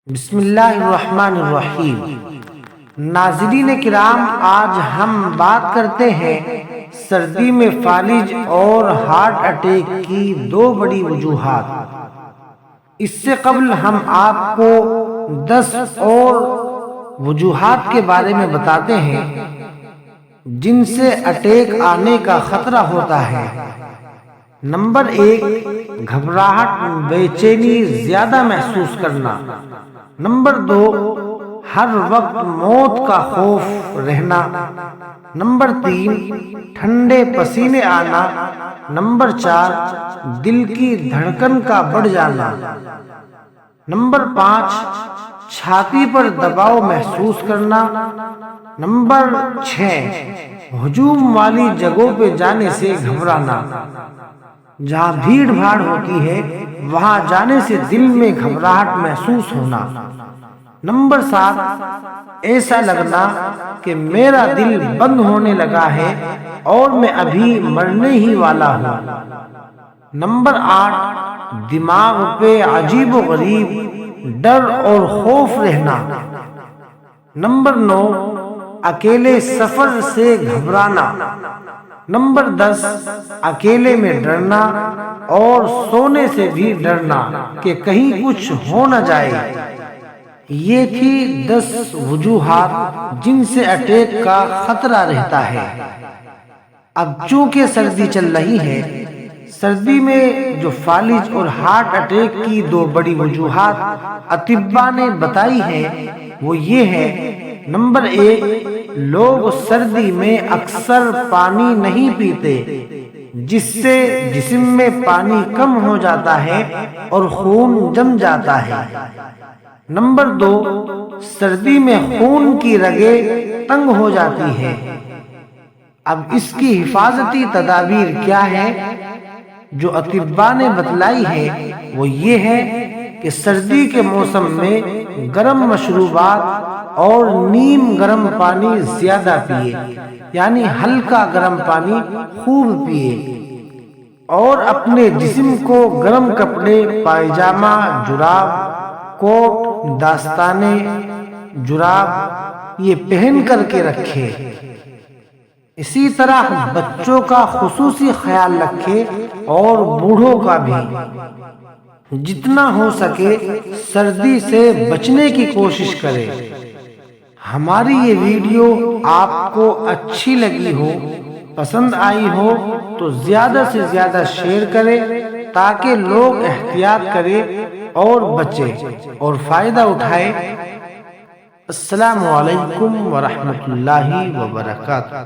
بسم اللہ الرحمن الرحیم۔ ناظرین کرام، آج ہم بات کرتے ہیں سردی میں فالج اور ہارٹ اٹیک کی دو بڑی وجوہات۔ اس سے قبل ہم آپ کو 10 اور وجوہات کے بارے میں بتاتے ہیں جن سے اٹیک آنے کا خطرہ ہوتا ہے۔ نمبر 1، گھبراہٹ، بے چینی زیادہ محسوس کرنا۔ نمبر 2، ہر وقت موت کا خوف رہنا۔ نمبر 3، ٹھنڈے پسینے آنا۔ نمبر 4، دل کی دھڑکن کا بڑھ جانا۔ نمبر 5، چھاتی پر دباؤ محسوس کرنا۔ نمبر 6، ہجوم والی جگہوں پہ جانے سے گھبرانا۔ جہاں بھیڑ بھاڑ ہوتی ہے وہاں جانے سے دل میں گھبراہٹ محسوس ہونا۔ نمبر 7، ایسا لگنا کہ میرا دل بند ہونے لگا ہے اور میں ابھی مرنے ہی والا ہوں۔ نمبر 8، دماغ پہ عجیب و غریب ڈر اور خوف رہنا۔ نمبر 9، اکیلے سفر سے گھبرانا۔ نمبر 10، اکیلے میں ڈرنا اور سونے سے بھی ڈرنا کہ کہیں کچھ ہو نہ جائے۔ یہ تھی 10 وجوہات جن سے اٹیک کا خطرہ رہتا ہے۔ اب چونکہ سردی چل رہی ہے، سردی میں جو فالج اور ہارٹ اٹیک کی دو بڑی وجوہات اطباء نے بتائی ہیں وہ یہ ہے۔ نمبر 1، لوگ سردی میں اکثر پانی نہیں پیتے جس سے جسم میں پانی کم ہو جاتا ہے اور خون جم جاتا ہے۔ نمبر 2، سردی میں خون کی رگیں تنگ ہو جاتی ہیں۔ اب اس کی حفاظتی تدابیر کیا ہے جو اطباء نے بتلائی ہے وہ یہ ہے کہ سردی کے موسم میں گرم مشروبات اور نیم گرم پانی زیادہ پیے، یعنی ہلکا گرم پانی خوب پیے، اور اپنے جسم کو گرم کپڑے، پائجامہ، جراب، کوٹ، دستانے، جراب یہ پہن کر کے رکھے۔ اسی طرح بچوں کا خصوصی خیال رکھے اور بوڑھوں کا بھی۔ جتنا ہو سکے سردی سے بچنے کی کوشش کرے۔ ہماری یہ ویڈیو آپ کو اچھی لگی ہو، پسند آئی ہو تو زیادہ سے زیادہ شیئر کریں تاکہ لوگ احتیاط کریں اور بچیں اور فائدہ اٹھائیں۔ السلام علیکم ورحمۃ اللہ وبرکاتہ۔